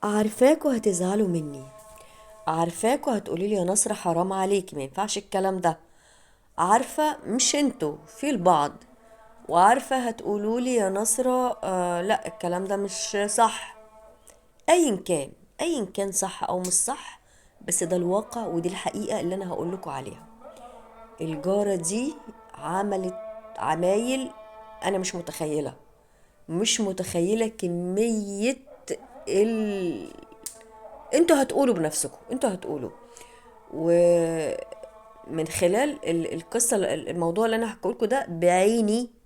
عارفاكوا هتزعلوا مني. عارفاكوا هتقولي لي يا نصر حرام عليكي، ما ينفعش الكلام ده. عارفة مش انتوا، في البعض. وعارفة هتقولوا لي يا نصرة لا الكلام ده مش صح. ايا كان، ايا كان صح او مش صح، بس ده الواقع ودي الحقيقة اللي انا هقول لكم عليها. الجارة دي عملت عمايل، انا مش متخيلة كمية ال... انتوا هتقولوا بنفسكم، انتوا هتقولوا. ومن خلال القصة، الموضوع اللي انا هحكيه لكم ده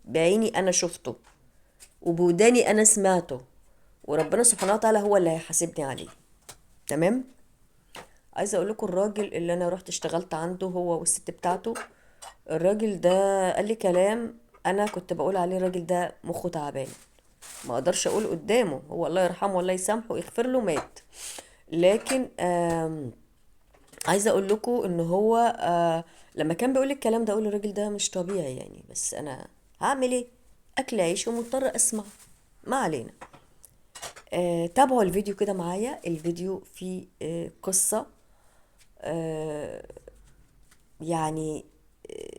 بعيني انا شفته، وبوداني انا سمعته، وربنا سبحانه وتعالى هو اللي هيحاسبني عليه. تمام. عايزه اقول لكم الراجل اللي انا رحت اشتغلت عنده هو والست بتاعته، الراجل ده قال لي كلام انا كنت بقول عليه الراجل ده مخه تعبان. ما اقدرش اقول قدامه، هو الله يرحمه والله يسامحه ويغفر له، مات. لكن عايزه اقول لكم ان هو لما كان بيقول الكلام ده اقول الراجل ده مش طبيعي يعني، بس انا هعمل ايه؟ اكل عيش ومضطر اسمع. ما علينا. تابعوا الفيديو كده معايا، الفيديو فيه قصة آه يعني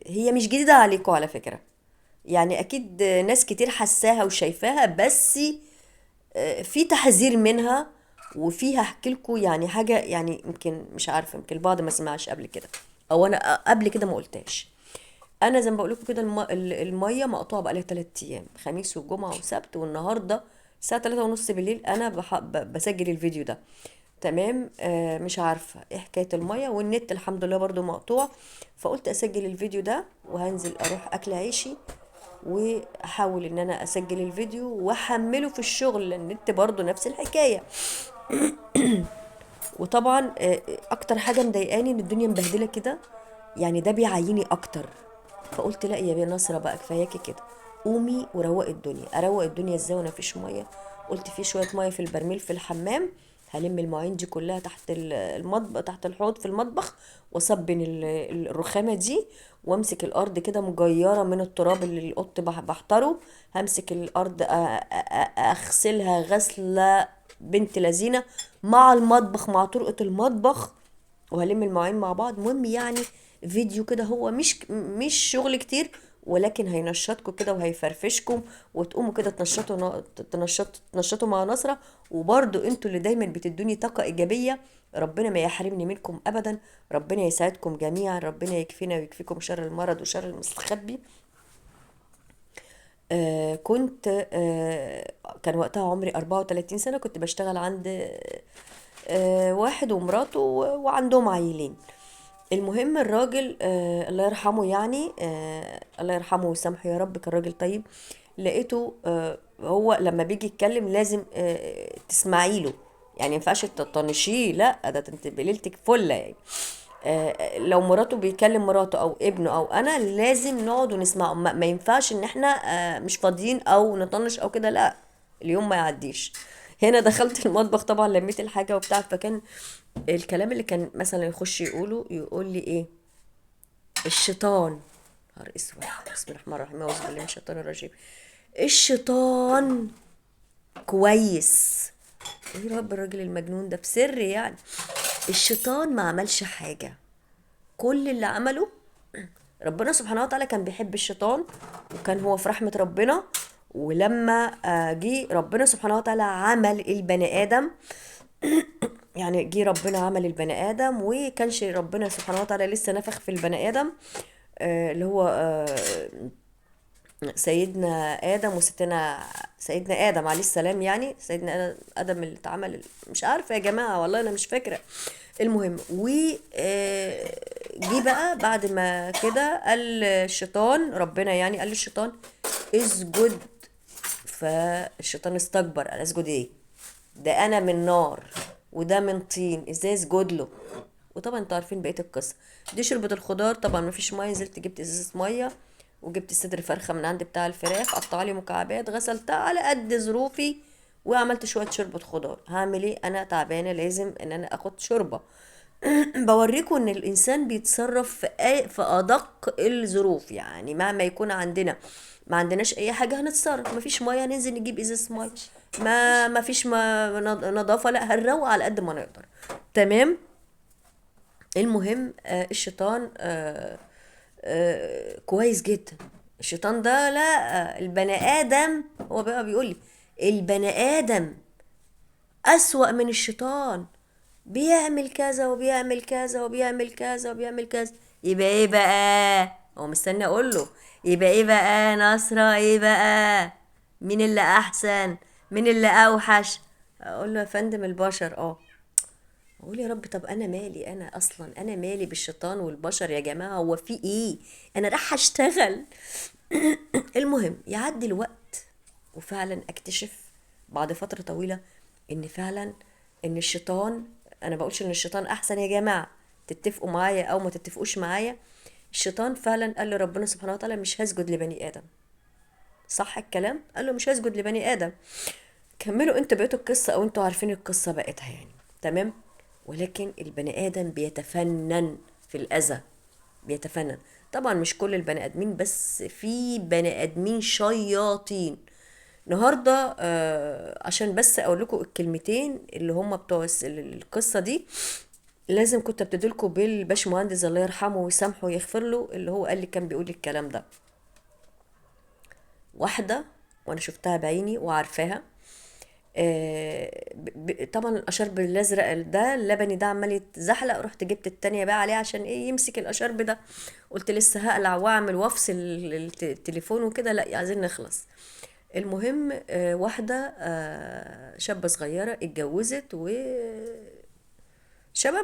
هي مش جديدة عليكم على فكرة. يعني اكيد ناس كتير حساها وشايفاها، بس في تحذير منها. وفيها احكي لكم يعني حاجه، يعني يمكن مش عارفه، يمكن البعض ما سمعش قبل كده، او انا قبل كده ما قلتهاش. انا زي ما بقول لكم كده، الميه مقطوعه بقالها 3 ايام، خميس وجمعه وسبت، والنهارده الساعه 3 ونص بالليل انا بسجل الفيديو ده. تمام. مش عارفه ايه حكايه الميه، والنت الحمد لله برضو مقطوع. فقلت اسجل الفيديو ده وهنزل اروح اكل عيشي، واحاول ان انا اسجل الفيديو واحمله في الشغل، لان النت برضو نفس الحكايه. وطبعا اكتر حاجه مضايقاني ان الدنيا مبهدله كده، يعني ده بيعيني اكتر. فقلت لا يا بيه نصرة بقى كفاياكي كده، قومي وروقي الدنيا. اروق الدنيا ازاي وانا مفيش ميه؟ قلت في شويه ميه في البرميل في الحمام، هلم المواعين دي كلها تحت المطبخ، تحت الحوض في المطبخ، واصبن الرخامه دي، وامسك الارض كده مجيره من التراب اللي القط بحتره. همسك الارض اغسلها غسله بنت لذينه، مع المطبخ، مع طرقه المطبخ، وهلم المواعين مع بعض. مهم يعني فيديو كده هو مش شغل كتير، ولكن هينشطكم كده وهيفرفشكم، وتقوموا كده تنشطوا مع نصرة. وبرضو انتوا اللي دايما بتدوني طاقة ايجابية، ربنا ما يحرمني منكم ابدا. ربنا يسعدكم جميعا، ربنا يكفينا ويكفيكم شر المرض وشر المستخبي. كنت كان وقتها عمري 34 سنة، كنت بشتغل عند واحد ومراته وعندهم عيلين. المهم الراجل الله يرحمه، يعني الله يرحمه ويسامحه يا رب، كان راجل طيب. لقيته هو لما بيجي يتكلم لازم تسمعي له، يعني ما ينفعش تطنشيه، لا ده انت بليلتك فله يعني. لو مراته بيكلم مراته او ابنه او انا، لازم نقعد ونسمعه. ما ينفعش ان احنا مش فاضيين او نطنش او كده، لا، اليوم ما يعديش. هنا دخلت المطبخ طبعا، لميت الحاجه وبتاع، فكان الكلام اللي كان مثلا يخش يقول لي ايه؟ الشيطان. نهار اسود، بسم الله الرحمن الرحيم، اعوذ بالله من الشيطان الرجيم. الشيطان كويس. ايه رب الراجل المجنون ده بسر يعني؟ الشيطان ما عملش حاجه، كل اللي عمله ربنا سبحانه وتعالى كان بيحب الشيطان، وكان هو في رحمة ربنا. ولما جه ربنا سبحانه وتعالى عمل البني آدم، يعني جه ربنا عمل البني آدم، وكانش ربنا سبحانه وتعالى لسه نفخ في البني آدم اللي هو سيدنا آدم وستنا سيدنا آدم عليه السلام. يعني سيدنا آدم اللي اتعمل، مش عارفة يا جماعة والله أنا مش فاكرة. المهم جه بقى بعد ما كده قال الشيطان، ربنا يعني قال للشيطان اسجد. فالشيطان استكبر، قال اسجد ايه؟ ده انا من نار وده من طين، ازاي اسجد له؟ وطبعا انتوا عارفين بقيه القصه. دي شوربه الخضار، طبعا مفيش ميه، نزلت جبت ازازه ميه، وجبت صدر فرخه من عند بتاع الفراخ، قطع لي مكعبات، غسلتها على قد ظروفي، وعملت شويه شوربه خضار. هعمل ايه؟ انا تعبانه، لازم ان انا اخد شوربه. بوريكم ان الانسان بيتصرف في ادق الظروف، يعني مهما يكون عندنا، ما عندناش اي حاجه هنتصرف. مفيش ميه، ننزل نجيب ازازه ميه. ما فيش نظافه، لا هنروق على قد ما نقدر. تمام. المهم الشيطان كويس جدا. الشيطان ده لا، البني ادم هو بقى بيقول لي البني ادم اسوأ من الشيطان، بيعمل كذا وبيعمل كذا وبيعمل كذا وبيعمل كذا. يبقى ايه بقى؟ هو مستني اقول له يبقى ايه بقى نصرة؟ ايه بقى؟ مين اللي احسن؟ مين اللي اوحش؟ اقول له يا فندم البشر. اقول يا رب طب انا مالي؟ انا اصلا انا مالي بالشيطان والبشر يا جماعه؟ هو في ايه؟ انا راح اشتغل. المهم يعدي الوقت وفعلا اكتشف بعد فتره طويله ان فعلا ان الشيطان، انا بقولش ان الشيطان احسن يا جماعه، تتفقوا معايا او ما تتفقوش معايا، الشيطان فعلا قال لربنا سبحانه وتعالى مش هسجد لبني ادم. صح الكلام؟ قال له مش هسجد لبني ادم. كملوا انتوا بقيتوا القصة او انتوا عارفين القصة بقيتها يعني. تمام. ولكن البني ادم بيتفنن في الاذى، بيتفنن. طبعا مش كل البني ادمين، بس في بني ادمين شياطين. النهارده عشان بس اقول لكم الكلمتين اللي هم بتوع القصه دي، لازم كنت ابتدي لكم بالباشمهندس الله يرحمه ويسامحه ويغفر له، اللي هو قال لي كان بيقول لي الكلام ده. واحده وانا شفتها بعيني وعارفاها، طبعا الاشرب الازرق ده اللبني ده عمال يتزحلق، رحت جبت التانية بقى عليه عشان ايه يمسك الاشرب ده. قلت لسه هقلع واعمل وافصل التليفون وكده، لا عايزين نخلص. المهم واحدة شابة صغيرة اتجوزت، وشباب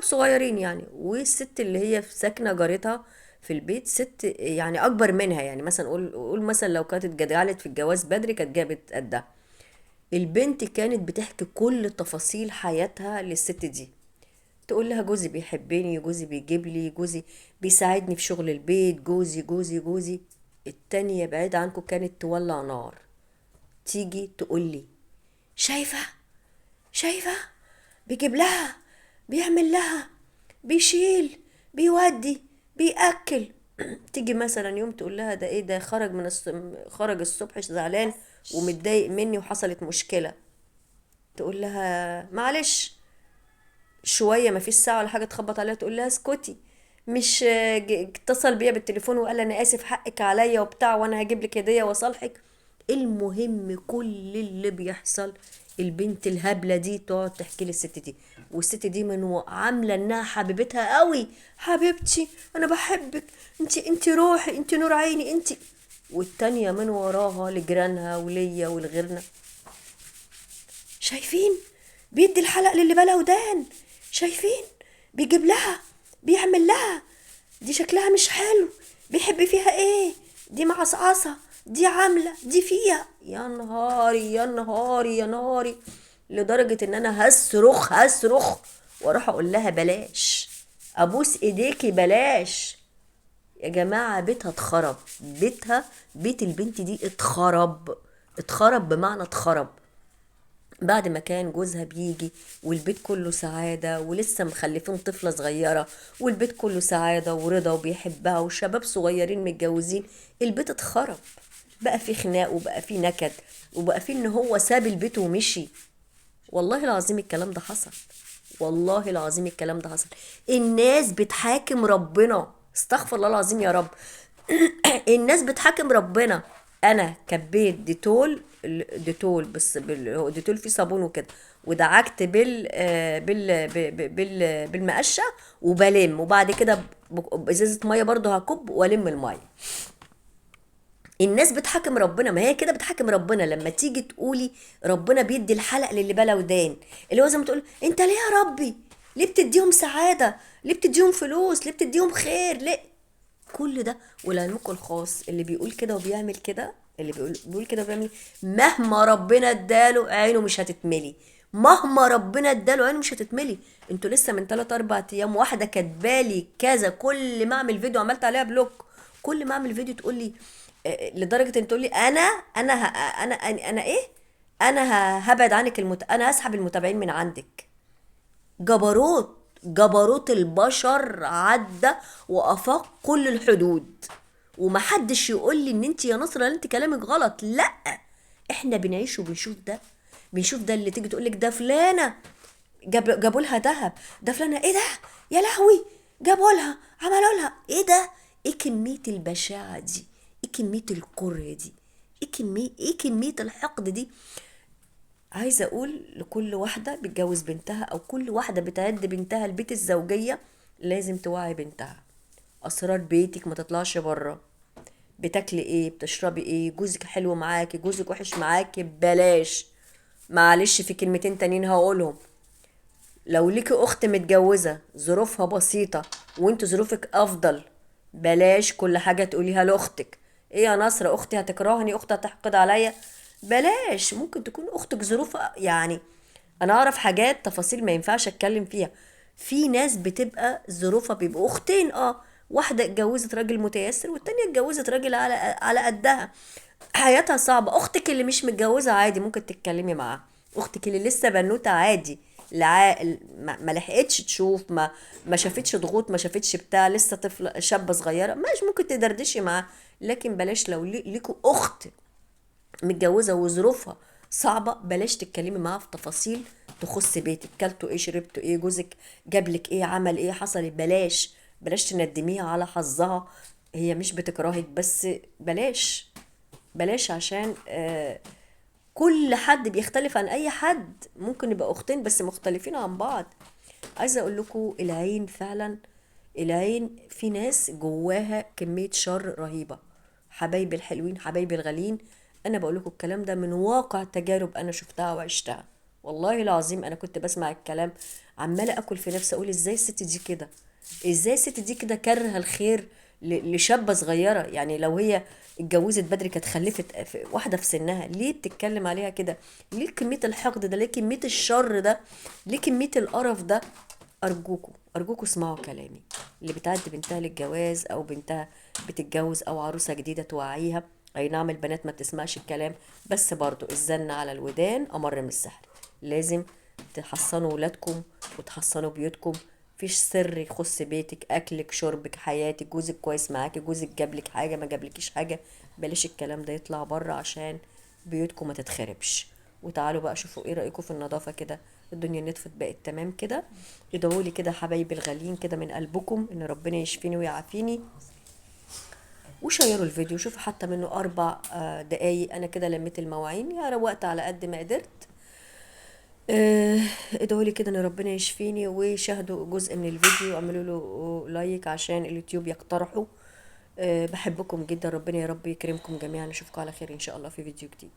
صغيرين يعني، والست اللي هي ساكنة جارتها في البيت ست يعني اكبر منها، يعني مثلا قول مثلا لو كانت اتجعلت في الجواز بدري كانت جابت قدها. البنت كانت بتحكي كل تفاصيل حياتها للست دي، تقول لها جوزي بيحبني، جوزي بيجيب لي، جوزي بيساعدني في شغل البيت، جوزي جوزي جوزي. التانية بعيد عنكم كانت تولع نار، تيجي تقول لي شايفة؟ شايفة؟ بيجيب لها، بيعمل لها، بيشيل، بيودي، بيأكل. تيجي مثلا يوم تقول لها ده ايه ده، خرج الصبح زعلان ومتضايق مني وحصلت مشكلة. تقول لها معلش شويه، ما فيش ساعه ولا حاجه تخبط عليها تقول لها اسكتي، مش اتصل بيا بالتليفون وقال انا اسف حقك عليا وبتاع وانا هجيب لك هديه واصالحك. المهم كل اللي بيحصل البنت الهبله دي تقعد تحكي للست دي، والست دي من عامله انها حبيبتها قوي، حبيبتي انا بحبك، انت روحي، انت نور عيني انت. والتانية من وراها لجيرانها وليا ولغيرنا، شايفين؟ بيدي الحلق للي بلا ودان، شايفين؟ بيجيب لها، بيعمل لها، دي شكلها مش حلو، بيحب فيها ايه، دي معصعصة، دي عاملة، دي فيها. يا نهاري يا نهاري يا نهاري، لدرجة ان انا هصرخ واروح اقول لها بلاش، ابوس ايديكي بلاش. يا جماعة بيتها اتخرب، بيت البنت دي اتخرب بمعنى اتخرب. بعد ما كان جوزها بيجي والبيت كله سعادة ولسه مخلفين طفلة صغيرة، والبيت كله سعادة ورضا وبيحبها وشباب صغيرين متجوزين، البيت اتخرب، بقى في خناق وبقى في نكد وبقى في ان هو ساب البيت ومشي. والله العظيم الكلام ده حصل، والله العظيم الكلام ده حصل. الناس بتحاكم ربنا، استغفر الله العظيم يا رب. الناس بتحاكم ربنا. انا كبيت ديتول بس هو ديتول فيه صابون وكده، ودعكت بالمقشه وبلم، وبعد كده بازازه ميه برضو هكب والم الميه. الناس بتحاكم ربنا، ما هي كده بتحاكم ربنا لما تيجي تقولي ربنا بيدي الحلق للي بلا ودان، اللي هو زي ما تقول انت ليه يا ربي؟ ليه بتديهم سعاده؟ ليه بتديهم فلوس؟ ليه بتديهم خير؟ ليه كل ده؟ ولعلمكم الخاص اللي بيقول كده وبيعمل كده، اللي بيقول كده وبيعمل، مهما ربنا اداله عينه مش هتتملي، مهما ربنا اداله عينه مش هتتملي. انتوا لسه من 3 4 ايام واحده كاتبالي كذا، كل ما اعمل فيديو عملت عليها بلوك، كل ما اعمل فيديو تقول لي لدرجه ان تقول لي انا ايه، هبعد عنك انا هسحب المتابعين من عندك. جبروت البشر عدى وافاق كل الحدود. ومحدش يقول لي ان انت يا نصرة انت كلامك غلط، لا، احنا بنعيش وبنشوف ده. بنشوف ده اللي تيجي تقولك ده فلانة جابوا لها ذهب، ده فلانة ايه ده، يا لهوي، جابوا لها، عملوا لها ايه ده، ايه كمية البشاعة دي، ايه كمية الكره دي، ايه كمية الحقد دي. عايزة اقول لكل واحدة بتجوز بنتها او كل واحدة بتعد بنتها البيت الزوجية، لازم توعي بنتها اسرار بيتك ما تطلعش بره. بتاكلي ايه، بتشربي ايه، جوزك حلو معاكي، جوزك وحش معاكي، بلاش. معلش في كلمتين تانيين هقولهم. لو ليكي اخت متجوزة ظروفها بسيطة وانت ظروفك افضل، بلاش كل حاجة تقوليها لاختك. ايه يا نصر، اختي هتكرهني، اختي هتحقد عليا؟ بلاش. ممكن تكون اختك ظروفها يعني، انا اعرف حاجات تفاصيل ما ينفعش اتكلم فيها. في ناس بتبقى ظروفها بيبقوا اختين، واحدة اتجوزت راجل متيسر والتانية اتجوزت راجل على قدها، حياتها صعبة. اختك اللي مش متجوزة عادي ممكن تتكلمي معاها، اختك اللي لسه بنوتة عادي، ما لحقتش تشوف، ما شافتش ضغوط، ما شافتش بتاع، لسه طفلة شابة صغيرة، مش ممكن تدردشي معاها. لكن بلاش لو ليكوا اخت متجوزة وظروفها صعبة، بلاش تتكلمي معاها في تفاصيل تخص بيتك، كلتوا ايه، شربتوا ايه، جوزك جابلك ايه، عمل ايه، حصل إيه. بلاش تندميها على حظها، هي مش بتكرهك بس بلاش. بلاش عشان كل حد بيختلف عن اي حد، ممكن يبقى اختين بس مختلفين عن بعض. عايزه اقول لكم العين فعلا، العين في ناس جواها كميه شر رهيبه. حبايبي الحلوين، حبايبي الغاليين، انا بقول لكم الكلام ده من واقع تجارب انا شفتها وعشتها. والله العظيم انا كنت بسمع الكلام عماله اكل في نفسي، اقول ازاي الست دي كده، ازاي الست دي كده كارهه الخير لشابه صغيره. يعني لو هي اتجوزت بدري كانت خلفت واحده في سنها، ليه بتتكلم عليها كده؟ ليه كميه الحقد ده، ليه كميه الشر ده، ليه كميه القرف ده؟ ارجوكوا اسمعوا كلامي. اللي بتعدي بنتها للجواز او بنتها بتتجوز او عروسه جديده توعيها. اي نعم البنات ما بتسمعش الكلام، بس برضو الزن على الودان امر من السحر. لازم تحصنوا ولادكم وتحصنوا بيوتكم. مفيش سر يخص بيتك، اكلك شربك حياتك، جوزك كويس معاكي، جوزك جابلك حاجه ما جابلكيش حاجه، بلاش الكلام ده يطلع بره عشان بيوتكم ما تتخربش. وتعالوا بقى شوفوا ايه رأيكم في النظافة كده، الدنيا نطفت بقت تمام كده. ادعوا لي كده حبايبي الغاليين كده من قلبكم ان ربنا يشفيني ويعافيني. وشيروا الفيديو، شوفوا حتى منه 4 دقايق، انا كده لميت المواعين يا روقت على قد ما قدرت. آه، ادعوا لي كده ان ربنا يشفيني، وشاهدوا جزء من الفيديو واعملوا له لايك عشان اليوتيوب يقترحه. بحبكم جدا، ربنا يا رب يكرمكم جميعا، اشوفكم على خير ان شاء الله في فيديو جديد.